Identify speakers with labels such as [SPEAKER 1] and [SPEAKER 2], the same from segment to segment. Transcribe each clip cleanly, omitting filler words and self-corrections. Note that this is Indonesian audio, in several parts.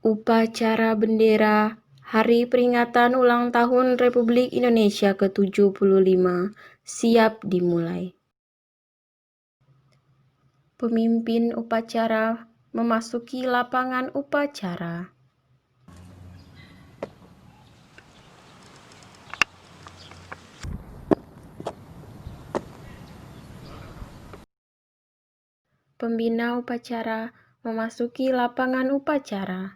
[SPEAKER 1] Upacara bendera Hari Peringatan Ulang Tahun Republik Indonesia ke-75 siap dimulai. Pemimpin upacara memasuki lapangan upacara. Pembina upacara memasuki lapangan upacara.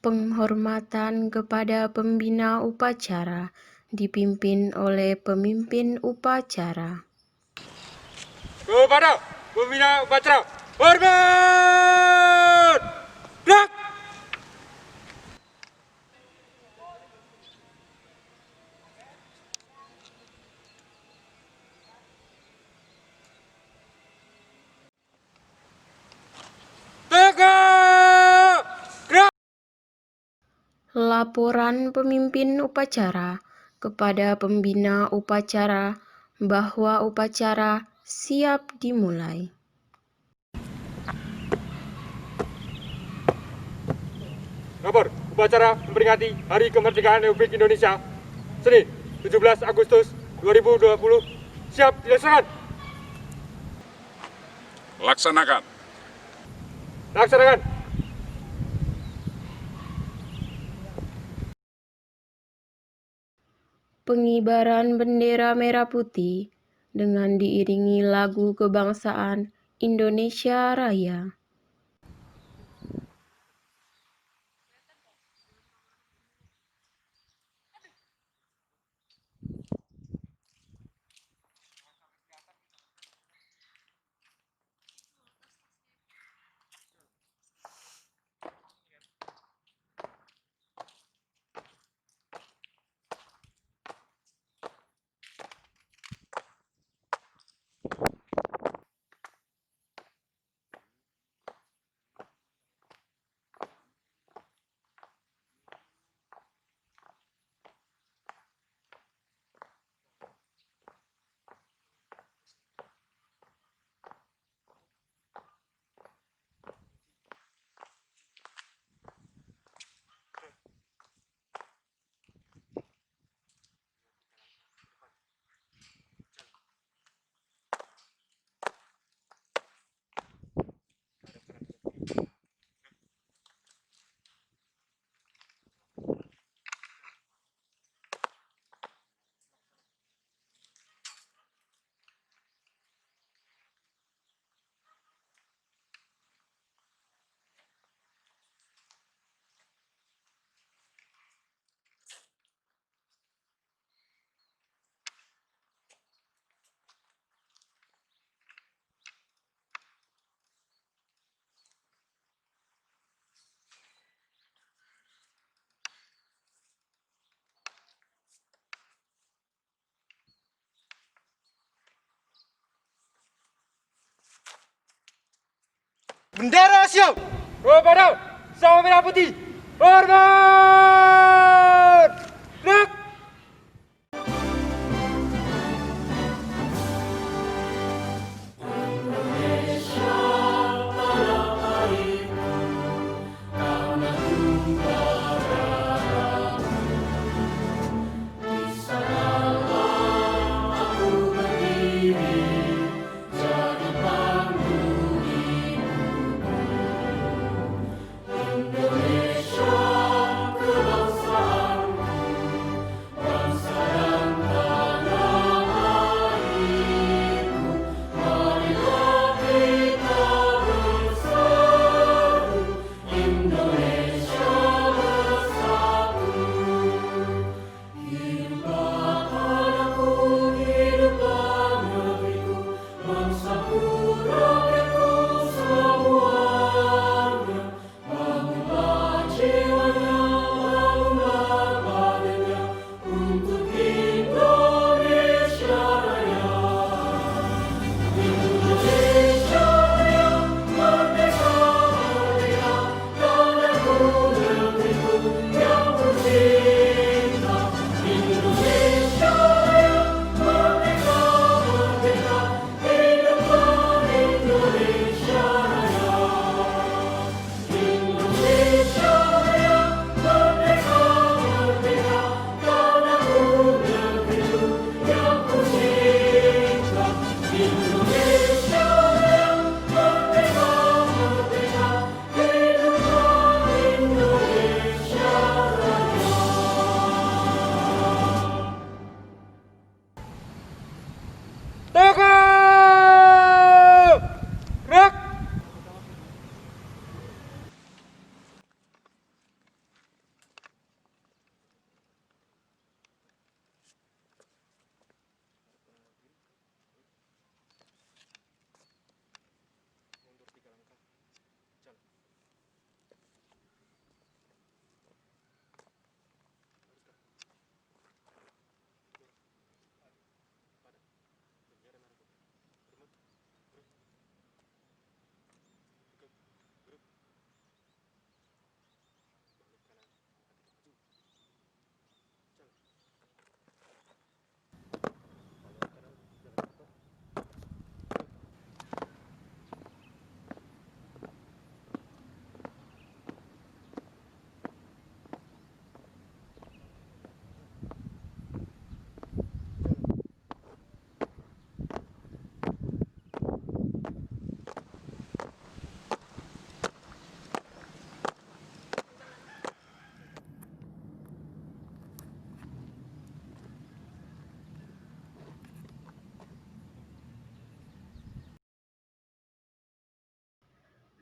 [SPEAKER 1] Penghormatan kepada pembina upacara dipimpin oleh pemimpin upacara.
[SPEAKER 2] Kepada pembina upacara, hormat! Gerak! Tegak! Gerak!
[SPEAKER 1] Laporan pemimpin upacara kepada pembina upacara bahwa upacara siap dimulai.
[SPEAKER 2] Lapor, upacara memperingati Hari Kemerdekaan Republik Indonesia, Senin, 17 Agustus 2020, siap dilaksanakan.
[SPEAKER 3] Laksanakan.
[SPEAKER 2] Laksanakan.
[SPEAKER 1] Pengibaran bendera merah putih dengan diiringi lagu kebangsaan Indonesia Raya.
[SPEAKER 2] Bendera siap. Kepada Sang Merah Putih, hormat! Gerak!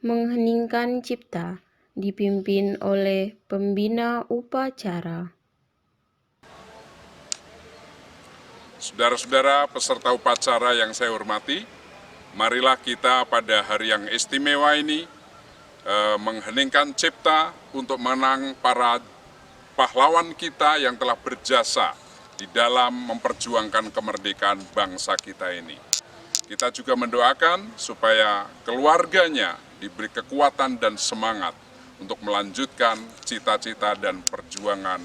[SPEAKER 1] mengheningkan cipta, dipimpin oleh pembina upacara.
[SPEAKER 3] Saudara-saudara peserta upacara yang saya hormati, marilah kita pada hari yang istimewa ini mengheningkan cipta untuk mengenang para pahlawan kita yang telah berjasa di dalam memperjuangkan kemerdekaan bangsa kita ini. Kita juga mendoakan supaya keluarganya diberi kekuatan dan semangat untuk melanjutkan cita-cita dan perjuangan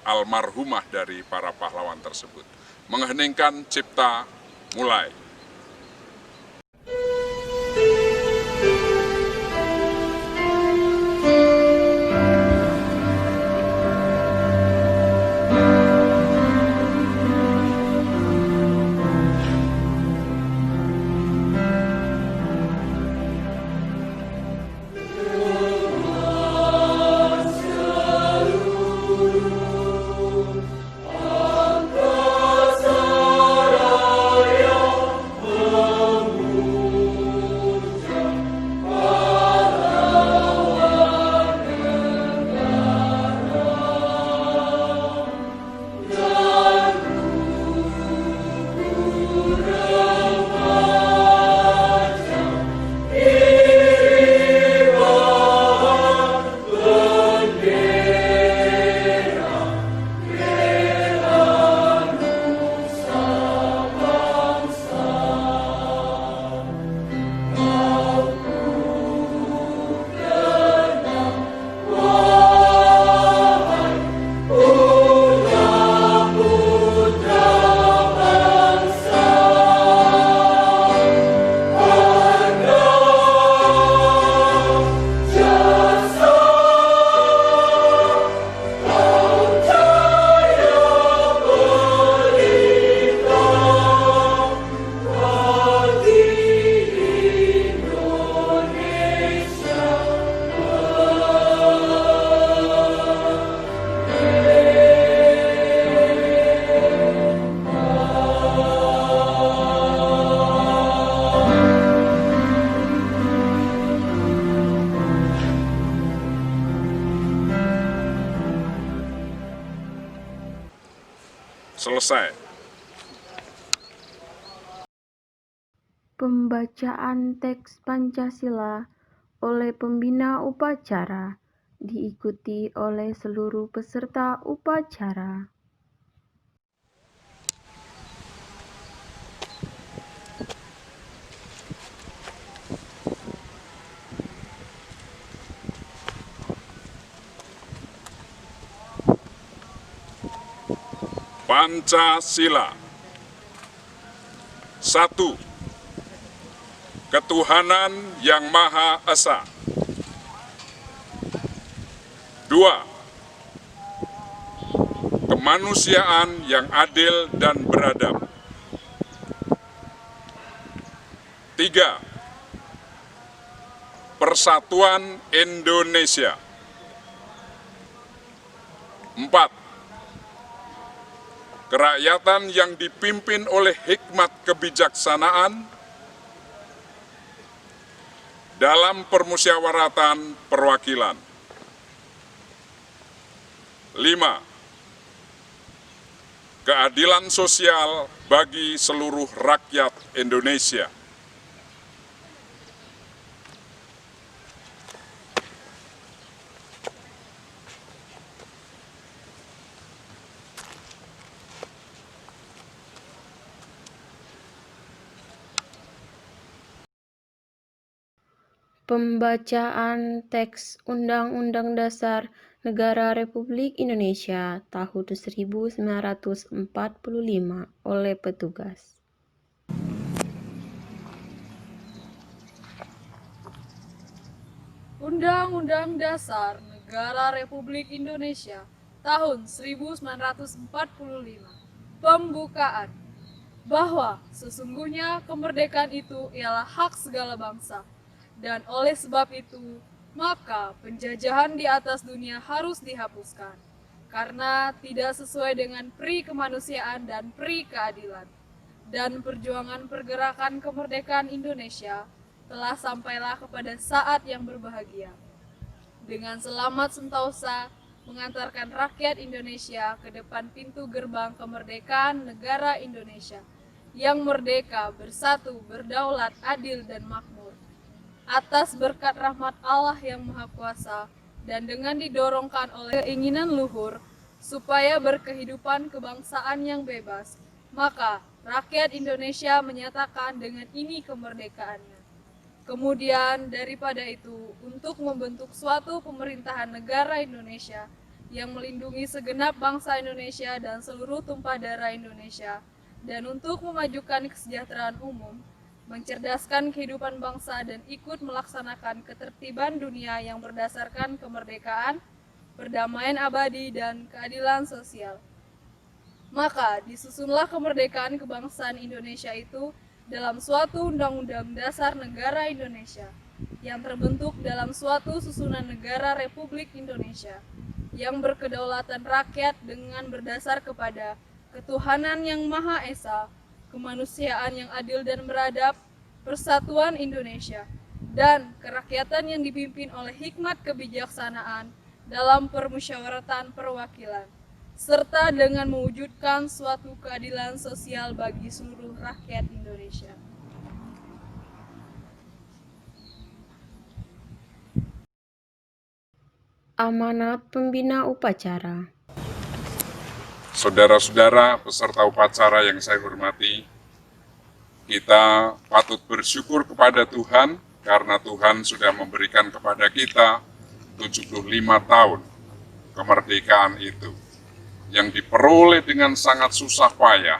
[SPEAKER 3] almarhumah dari para pahlawan tersebut. Mengheningkan cipta, mulai. Selesai.
[SPEAKER 1] Pembacaan teks Pancasila oleh pembina upacara diikuti oleh seluruh peserta upacara.
[SPEAKER 3] Pancasila. 1. Ketuhanan yang Maha Esa. 2. Kemanusiaan yang adil dan beradab. 3. Persatuan Indonesia. 4. Kerakyatan yang dipimpin oleh hikmat kebijaksanaan dalam permusyawaratan perwakilan. 5. Keadilan sosial bagi seluruh rakyat Indonesia.
[SPEAKER 1] Pembacaan teks Undang-Undang Dasar Negara Republik Indonesia tahun 1945 oleh petugas.
[SPEAKER 4] Undang-Undang Dasar Negara Republik Indonesia tahun 1945. Pembukaan. Bahwa sesungguhnya kemerdekaan itu ialah hak segala bangsa. Dan oleh sebab itu, maka penjajahan di atas dunia harus dihapuskan, karena tidak sesuai dengan pri kemanusiaan dan pri keadilan. Dan perjuangan pergerakan kemerdekaan Indonesia telah sampailah kepada saat yang berbahagia. Dengan selamat sentosa mengantarkan rakyat Indonesia ke depan pintu gerbang kemerdekaan negara Indonesia yang merdeka, bersatu, berdaulat, adil, dan makmur. Atas berkat rahmat Allah yang Maha Kuasa dan dengan didorongkan oleh keinginan luhur supaya berkehidupan kebangsaan yang bebas, maka rakyat Indonesia menyatakan dengan ini kemerdekaannya. Kemudian daripada itu, untuk membentuk suatu pemerintahan negara Indonesia yang melindungi segenap bangsa Indonesia dan seluruh tumpah darah Indonesia, dan untuk memajukan kesejahteraan umum, mencerdaskan kehidupan bangsa dan ikut melaksanakan ketertiban dunia yang berdasarkan kemerdekaan, perdamaian abadi, dan keadilan sosial. Maka disusunlah kemerdekaan kebangsaan Indonesia itu dalam suatu Undang-Undang Dasar Negara Indonesia yang terbentuk dalam suatu susunan negara Republik Indonesia yang berkedaulatan rakyat dengan berdasar kepada ketuhanan yang Maha Esa, kemanusiaan yang adil dan beradab, persatuan Indonesia, dan kerakyatan yang dipimpin oleh hikmat kebijaksanaan dalam permusyawaratan perwakilan, serta dengan mewujudkan suatu keadilan sosial bagi seluruh rakyat Indonesia.
[SPEAKER 1] Amanat Pembina Upacara.
[SPEAKER 3] Saudara-saudara peserta upacara yang saya hormati, kita patut bersyukur kepada Tuhan karena Tuhan sudah memberikan kepada kita 75 tahun kemerdekaan itu yang diperoleh dengan sangat susah payah,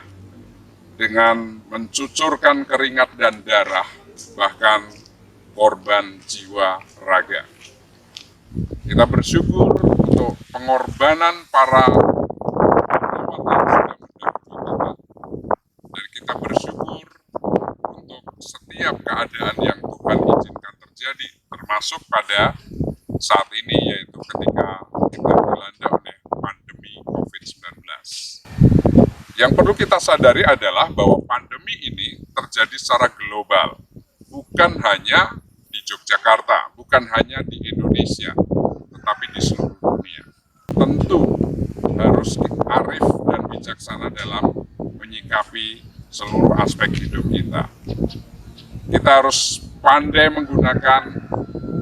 [SPEAKER 3] dengan mencucurkan keringat dan darah, bahkan korban jiwa raga. Kita bersyukur untuk pengorbanan para dan kita bersyukur untuk setiap keadaan yang Tuhan izinkan terjadi, termasuk pada saat ini, yaitu ketika kita dilanda oleh pandemi COVID-19. Yang perlu kita sadari adalah bahwa pandemi ini terjadi secara global, bukan hanya di Yogyakarta, bukan hanya di Indonesia, tetapi di seluruh dunia. Tentu harus arif dan bijaksana dalam menyikapi seluruh aspek hidup kita. Kita harus pandai menggunakan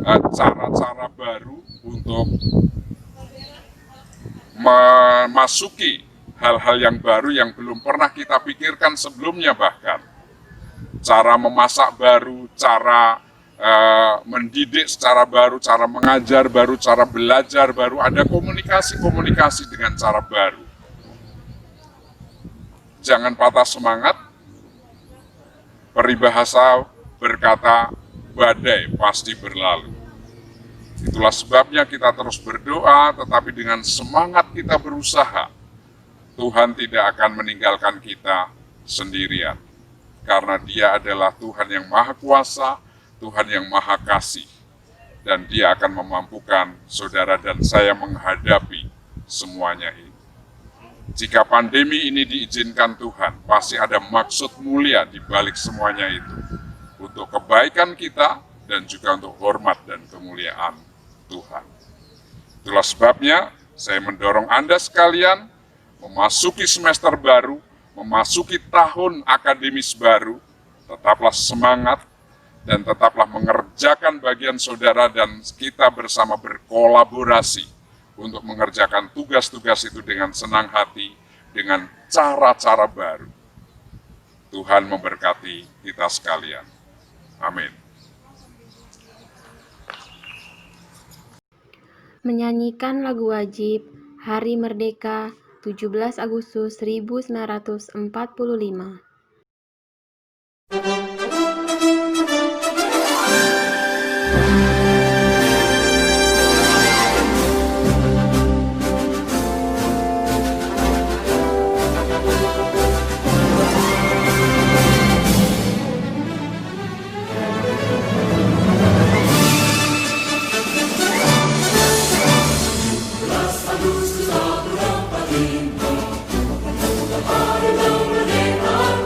[SPEAKER 3] cara-cara baru untuk memasuki hal-hal yang baru yang belum pernah kita pikirkan sebelumnya bahkan. Cara memasak baru, cara mendidik secara baru, cara mengajar baru, cara belajar baru, ada komunikasi-komunikasi dengan cara baru. Jangan patah semangat. Peribahasa berkata, badai pasti berlalu. Itulah sebabnya kita terus berdoa, tetapi dengan semangat kita berusaha. Tuhan tidak akan meninggalkan kita sendirian. Karena Dia adalah Tuhan yang Maha Kuasa, Tuhan yang Maha Kasih. Dan Dia akan memampukan saudara dan saya menghadapi semuanya ini. Jika pandemi ini diizinkan Tuhan, pasti ada maksud mulia di balik semuanya itu. Untuk kebaikan kita dan juga untuk hormat dan kemuliaan Tuhan. Itulah sebabnya saya mendorong Anda sekalian memasuki semester baru, memasuki tahun akademis baru, tetaplah semangat dan tetaplah mengerjakan bagian saudara dan kita bersama berkolaborasi untuk mengerjakan tugas-tugas itu dengan senang hati, dengan cara-cara baru. Tuhan memberkati kita sekalian. Amin.
[SPEAKER 1] Menyanyikan lagu wajib Hari Merdeka 17 Agustus 1945.
[SPEAKER 5] Hari merdeka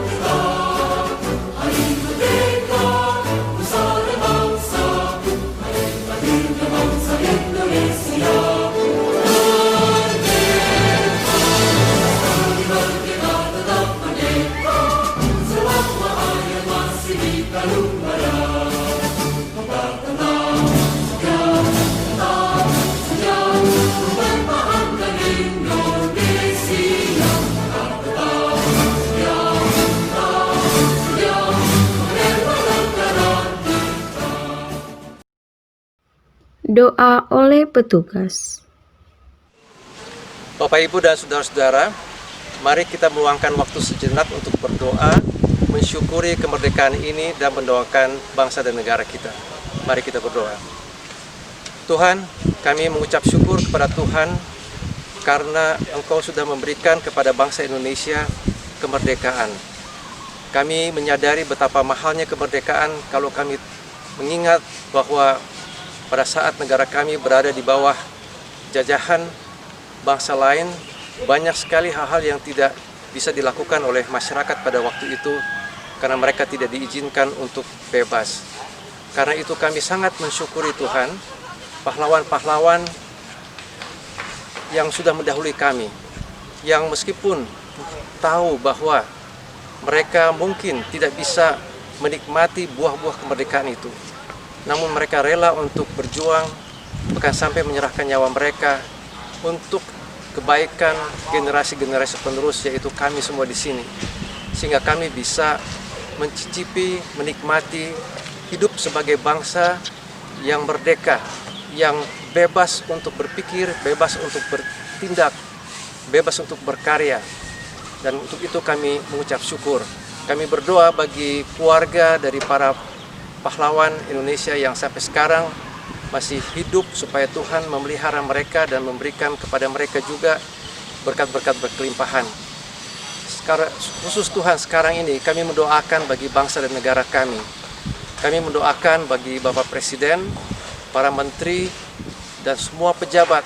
[SPEAKER 1] Doa oleh petugas.
[SPEAKER 5] Bapak, Ibu, dan saudara-saudara, mari kita meluangkan waktu sejenak untuk berdoa, mensyukuri kemerdekaan ini dan mendoakan bangsa dan negara kita. Mari kita berdoa. Tuhan, kami mengucap syukur kepada Tuhan karena Engkau sudah memberikan kepada bangsa Indonesia kemerdekaan. Kami menyadari betapa mahalnya kemerdekaan kalau kami mengingat bahwa pada saat negara kami berada di bawah jajahan bangsa lain, banyak sekali hal-hal yang tidak bisa dilakukan oleh masyarakat pada waktu itu karena mereka tidak diizinkan untuk bebas. Karena itu kami sangat mensyukuri Tuhan, pahlawan-pahlawan yang sudah mendahului kami, yang meskipun tahu bahwa mereka mungkin tidak bisa menikmati buah-buah kemerdekaan itu, namun mereka rela untuk berjuang, bahkan sampai menyerahkan nyawa mereka untuk kebaikan generasi-generasi penerus, yaitu kami semua di sini, sehingga kami bisa mencicipi, menikmati hidup sebagai bangsa yang merdeka, yang bebas untuk berpikir, bebas untuk bertindak, bebas untuk berkarya. Dan untuk itu kami mengucap syukur. Kami berdoa bagi keluarga dari para pahlawan Indonesia yang sampai sekarang masih hidup, supaya Tuhan memelihara mereka dan memberikan kepada mereka juga berkat-berkat berkelimpahan. Sekarang, khusus Tuhan sekarang ini kami mendoakan bagi bangsa dan negara kami. Kami mendoakan bagi Bapak Presiden, para menteri, dan semua pejabat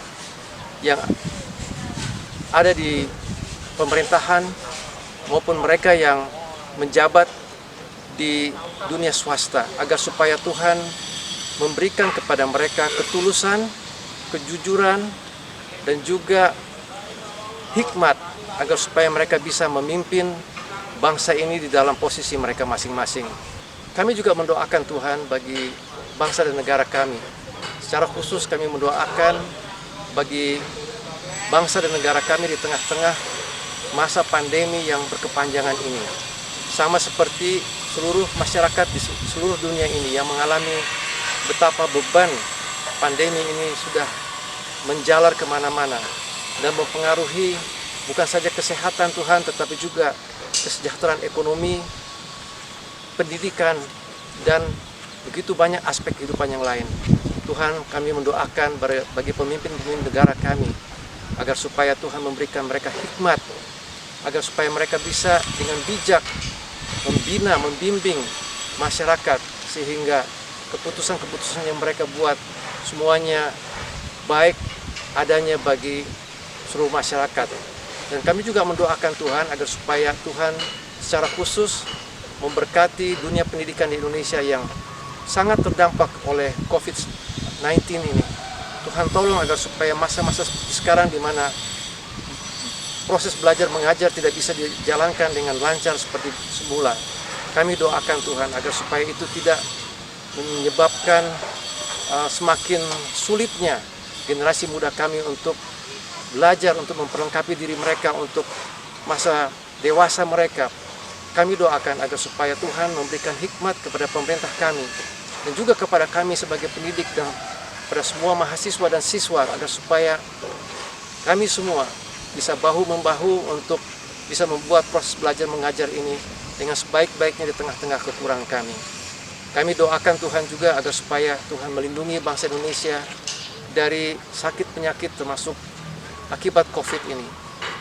[SPEAKER 5] yang ada di pemerintahan maupun mereka yang menjabat di dunia swasta, agar supaya Tuhan memberikan kepada mereka ketulusan, kejujuran, dan juga hikmat, agar supaya mereka bisa memimpin bangsa ini di dalam posisi mereka masing-masing. Kami juga mendoakan Tuhan bagi bangsa dan negara kami. Secara khusus kami mendoakan bagi bangsa dan negara kami di tengah-tengah masa pandemi yang berkepanjangan ini. Sama seperti seluruh masyarakat di seluruh dunia ini yang mengalami betapa beban pandemi ini sudah menjalar kemana-mana dan mempengaruhi bukan saja kesehatan Tuhan, tetapi juga kesejahteraan ekonomi, pendidikan, dan begitu banyak aspek kehidupan yang lain. Tuhan, kami mendoakan bagi pemimpin-pemimpin negara kami, agar supaya Tuhan memberikan mereka hikmat, agar supaya mereka bisa dengan bijak membina, membimbing masyarakat, sehingga keputusan-keputusan yang mereka buat semuanya baik adanya bagi seluruh masyarakat. Dan kami juga mendoakan Tuhan agar supaya Tuhan secara khusus memberkati dunia pendidikan di Indonesia yang sangat terdampak oleh COVID-19 ini. Tuhan tolong agar supaya masa-masa sekarang di mana proses belajar mengajar tidak bisa dijalankan dengan lancar seperti semula. Kami doakan Tuhan agar supaya itu tidak menyebabkan semakin sulitnya generasi muda kami untuk belajar, untuk memperlengkapi diri mereka untuk masa dewasa mereka. Kami doakan agar supaya Tuhan memberikan hikmat kepada pemerintah kami dan juga kepada kami sebagai pendidik dan pada semua mahasiswa dan siswa, agar supaya kami semua bisa bahu-membahu untuk bisa membuat proses belajar mengajar ini dengan sebaik-baiknya di tengah-tengah kekurangan kami. Kami doakan Tuhan juga agar supaya Tuhan melindungi bangsa Indonesia dari sakit penyakit termasuk akibat COVID ini.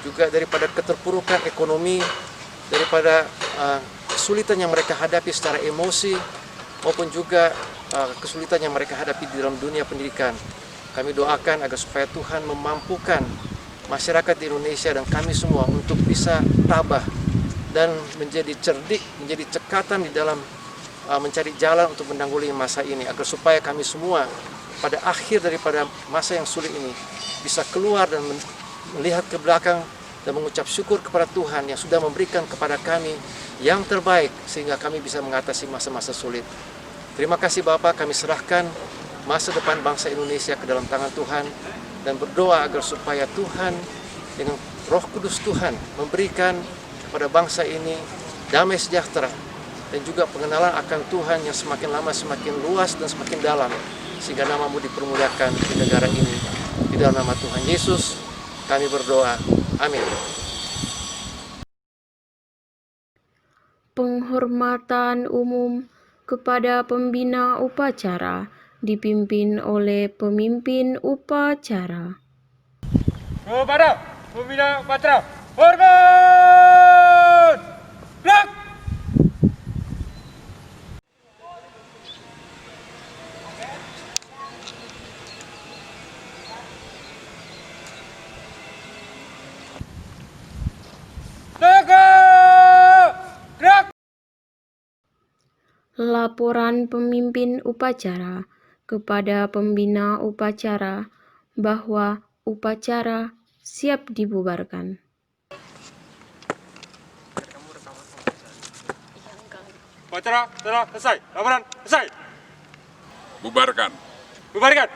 [SPEAKER 5] Juga daripada keterpurukan ekonomi, daripada kesulitan yang mereka hadapi secara emosi, maupun juga kesulitan yang mereka hadapi di dalam dunia pendidikan. Kami doakan agar supaya Tuhan memampukan masyarakat di Indonesia dan kami semua untuk bisa tabah dan menjadi cerdik, menjadi cekatan di dalam mencari jalan untuk menanggulangi masa ini, agar supaya kami semua pada akhir daripada masa yang sulit ini bisa keluar dan melihat ke belakang dan mengucap syukur kepada Tuhan yang sudah memberikan kepada kami yang terbaik sehingga kami bisa mengatasi masa-masa sulit. Terima kasih Bapak, kami serahkan masa depan bangsa Indonesia ke dalam tangan Tuhan dan berdoa agar supaya Tuhan dengan Roh Kudus Tuhan memberikan kepada bangsa ini damai sejahtera dan juga pengenalan akan Tuhan yang semakin lama semakin luas dan semakin dalam, sehingga nama-Mu dipermuliakan di negara ini. Di dalam nama Tuhan Yesus kami berdoa. Amin.
[SPEAKER 1] Penghormatan umum kepada pembina upacara dipimpin oleh pemimpin upacara.
[SPEAKER 2] Kepada pembina upacara, hormat! Gerak! Tegak! Gerak!
[SPEAKER 1] Laporan pemimpin upacara kepada pembina upacara bahwa upacara siap dibubarkan.
[SPEAKER 2] Upacara telah selesai. Laporan selesai.
[SPEAKER 3] Bubarkan.
[SPEAKER 2] Bubarkan.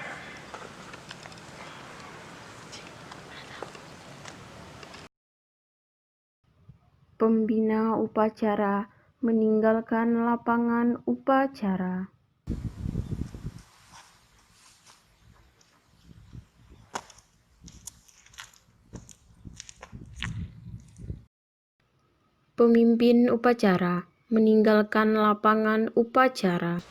[SPEAKER 1] Pembina upacara meninggalkan lapangan upacara. Pemimpin upacara meninggalkan lapangan upacara.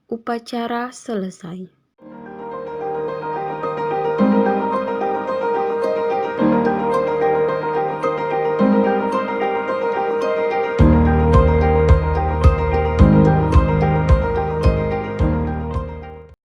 [SPEAKER 1] Upacara selesai.